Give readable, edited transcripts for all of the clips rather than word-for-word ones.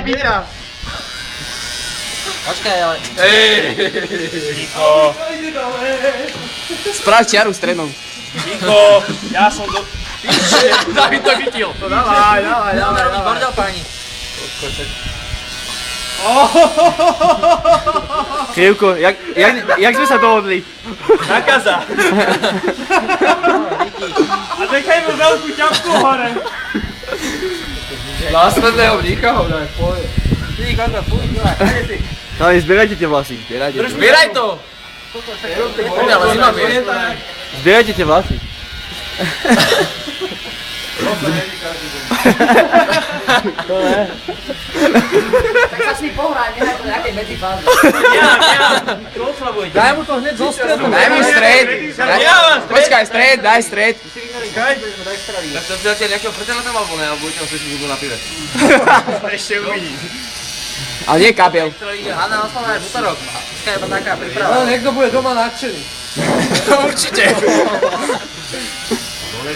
piťa. Počkaj, ale... Niko. Sprav čiaru strednou. Niko, ja som do... David to chytil. Dávaj. Bordel pani. Krivko, jak sme sa dohodli? Nakaza. A nechaj mu veľkú ťapku hore. Následného mnícha ho daj. Ty, koľko, fuj, ty. Ale zbierajte tie vlasy. Zbieraj to! Ale zima vie. Zbierajte tie vlasy. To ne. Tak sa s ním pohraj, nehaj to nejakej medzifáze. Daj mu to hneď zo stredu. Daj mi stred. Počkaj, stred, daj stred. Tak to vzdáte nejakého frtela tam alebo ne, alebo budete ho slyšiť na pive. Ešte uvidíš. Ale nie kabiel. Hanna, oslavná je v útorok. Počkaj, je to taká príprava. Ale niekto bude doma nadšený. Určite.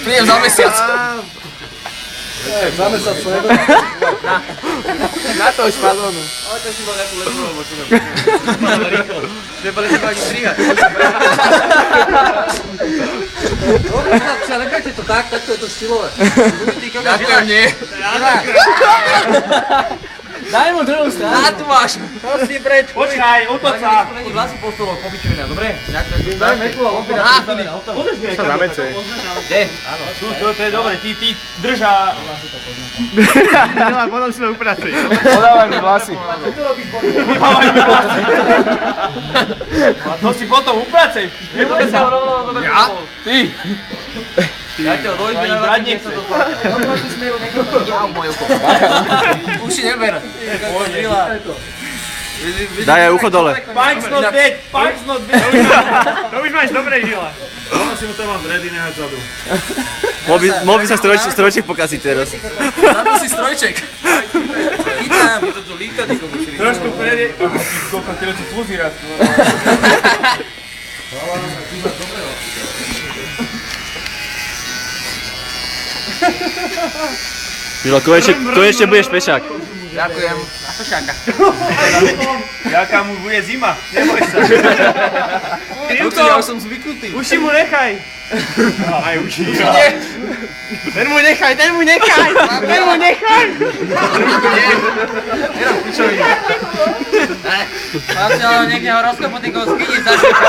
Prídem za mesiac. Za mesiac to nebude. Na to už pardonu. Ale to si bol nejakú lepšiu robotu. Nebali sa ani strihať. Dobre, chlapci, nechajte to tak, takto je to stylové. Ďakujem, nie. Daj mu druhú stranu. Na tu máš. Prosím preč. Počkaj, utoč sa. To není vlasy postolov, popičovina, dobre? Daj metlu a opýta. Sa zamece. Kde? To je dobre, ty drža. Milan, potom si to upracuj. Podávaj mi vlasy. A to si potom upracej. Nebude sa rovno dobre. Ja? Ty. Ja ťa dojde na brať nechce. Odproti smeru niekto ja v moju kopu. Už si neber. Daj aj ucho dole. Punks not dead, punks not dead. To už máš dobre žila. Ono si mu to mám dready nehať zadu. Mohol by sa strojček pokaziť teraz. Zabil si strojček. Chytám, to tu líka, ty komučili. Trošku prede... Koľko ty ti flúzi raz. Milo, konečne budeš pešák. Ďakujem. A to šáka. Jaká mu bude zima, neboj sa. Krivko, ja už som zvyknutý. Uši mu nechaj. Aj uši. Ten mu nechaj! Nerom pičovi. Máte ale niekde ho rozkopotíkov skyniť za šíka.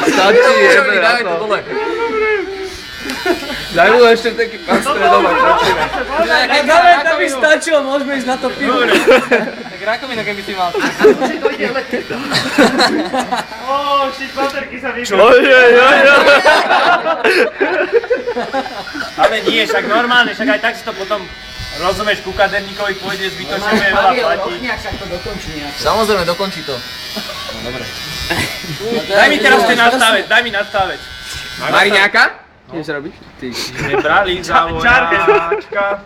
Stačí, jebe na Dávaj to to. dole. Daj mu ešte taký pán stredovať. To by stačilo, môžeme ísť na to pivo. Tak rakovina, keby si mal. A už to ide elektrika. Shit, baterky sa vypnú. Ale nie, však normálne, však aj tak si to potom rozumieš, ku kaderníkovi pôjde zbytočne bude veľa platiť. Ochniak však to dokončí nejak. Samozrejme, dokončí to. Daj mi teraz ten nadstavec, daj mi nadstavec. Mariňáka? Ideš robiť? Ty. Nebrali za vojáčka.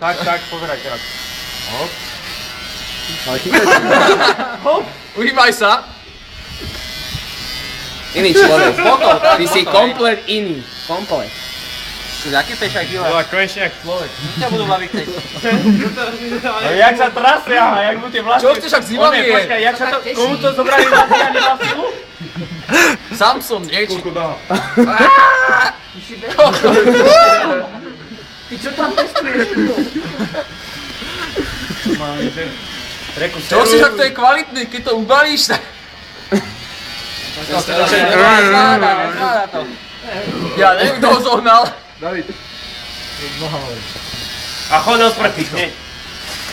Tak, pozeraj teraz. Uhýbaj sa. Iný človek. Ty si komplet iný. Komplet. Aký pešák žila? Bola konečne jak človek. Ťa budú baviť teď. Jak sa trasia a jak mu tie vlasy... Čo ste však zimavý je? Počkaj, jak sa to... Komu to zobrali vlasy a nevlasy mu? Samson, nieči. Ty čo tam testuješ? Čo si však to je kvalitný, keď to ubalíš, tak... Nezvláda to. Ja neviem, kto ho zohnal. David. A chodil z prtých, nie?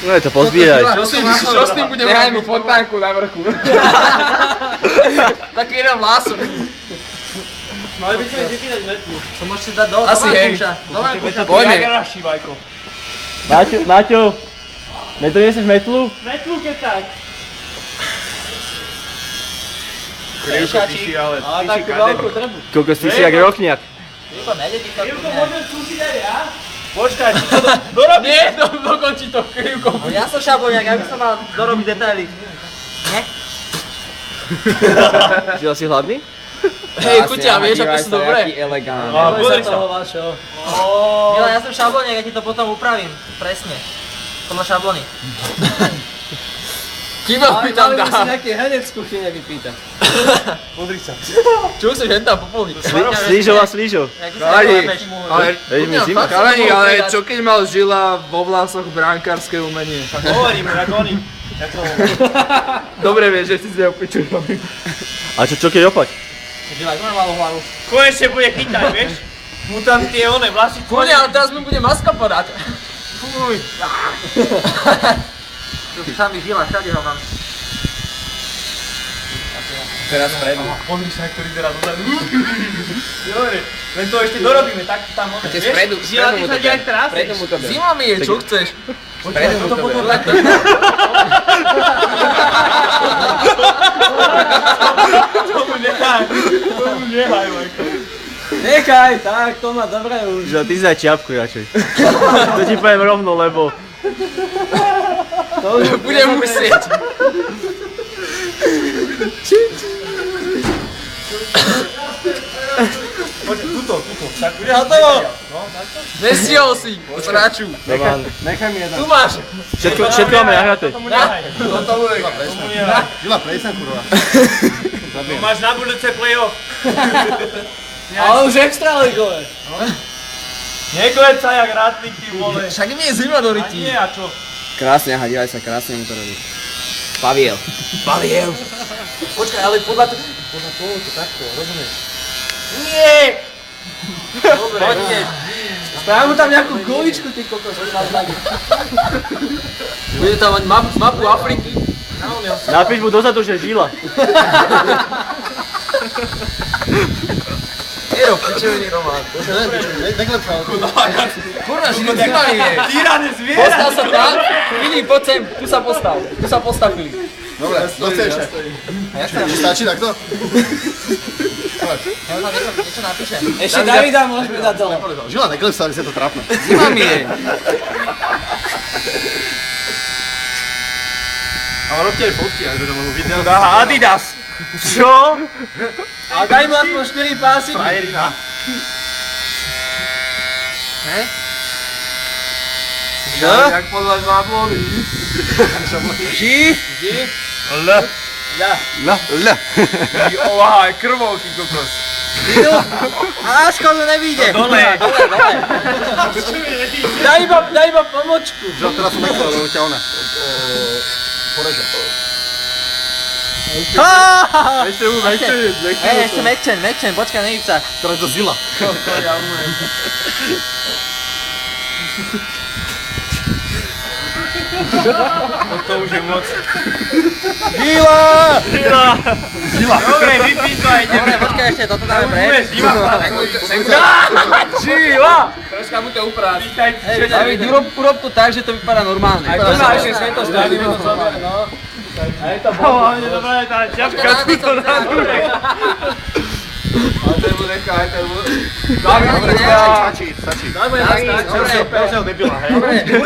No je to pozbieraj. Čo s tým budem robiť? Nehaj mu fontánku na vrchu. Taký jeden vlások. Mali by sme vypínať metlu. To môžete dať do Asi hej. Poďme. Maťo, Netoniesieš metlu? metlu keď tak. Krivko, ty si ale... Ale takú veľkú trebu. Koľko si jak rochniak. Krivko, nejde ti to Krivko, ne. môžem skúsiť aj ja? Počkaj, ty to dorobíš? Nie, dokončí to Krivko. No ja som šaboniak, ja by som mal dorobiť detaily. Nie? Si asi hladný? Hej, chutia, vieš, ako sú dobré? elegant. Pozri sa. toho vašeho. Mila, ja som šablóniek, ja ti to potom upravím. Presne. Podľa šablóny. Kýma mi tam Mali by si dá. nejaký henec z kuchyne vypýtať. Pozri sa. Čo chceš hen tam popolniť? Slížo a slížo. Kalani, ale Veď mi zima. Kalani, ale čo keď mal Žila vo vlasoch brankárske umenie? Hovorím, jak oni. Dobre vieš, že si z neho piču robím. A čo keď opak? Žila, ako má malú hlavu. Konečne bude chytať, vieš? Mu tam tie one vlasy Kúne, ale teraz mi bude maska podať. Fuj. Tu sami Žila, všade ho mám. Teraz predu. Pozri sa, ktorý teraz dozadu. Dobre, len to ešte dorobíme, tak tam one. Tie spredu, Žila, ty sa aj teraz. Predu mu to ber. Zima mi je, čo chceš? Predu mu to ber. Tomu nehaj, Majko. Nechaj, tak, to má dobre už. Že ty si daj čiapku radšej. To ti poviem rovno, lebo... Budem musieť. Poďte, tuto. Tak Bude hotovo. Nestihol si, sraču. Nechaj mi jeden. Tu máš. Všetko máme nahraté. tomu nehaj. Toto bude Tomu nehaj. Žila, prejsem kurva. Tu máš na budúce play-off. Ale už extra ligové. Neklec sa jak rátnik, ty vole. Však mi je zima do A rytí. nie, a čo? Krásne, aha, dívaj sa, krásne mu to robí. Paviel. Počkaj, ale podľa toho to takto, rozumieš? Nie! Poďte. Spravím mu tam nejakú guličku, ty kokos. Bude tam mať mapu Afriky. Napíš mu dozadu, že Žila. Jero, pičoviny Román. Neklep sa. Kurva, zima mi je. Týrané zviera! Postav sa tam. Filip, poď sem. Tu sa postav. Tu sa postav, Filip. Dobre, dobre ešte. Stačí takto? Niečo napíšem. Ešte Davida môžeme dať dole. Žila, neklep sa, aby sa to trápne. Zima mi je. Ale robte aj fotky, aby to mohlo vidieť. Dá Adidas! Čo? A daj mu aspoň 4 pásiky. Frajerina. Jak podľa záblohy. Ži? L. L. Oha, aj krvou, ty kokos. A škodu nevíde. Dole. Daj iba pomočku. Žila, teraz som nechcel, lebo ťa ona. Poreže. Ešte Mekčen, počkaj, nehyb sa. Teraz to Žila. To už je moc. Žila! Dobre, vypíš to aj Dobre, počkaj ešte, toto dáme preč. Žila! Troška mu to upráť. David, urob to tak, že to vypadá normálne. Aj to má ešte svetostány. Hlavne dobrá je tá ťažká tuto na dole. Ale to mu nechá, to mu... Dobre, Stačí, stačí. Dobre, Prosím, debila, hej?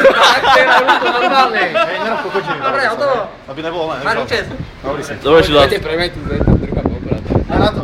tak teraz už to normálne. Hej, nerob kokočinu. dobre, hotovo. Aby nebolo len. Máš účet. Dobrý si. Dobre, Žila. Dajte pre mňa tu druhá pobrať. A na to.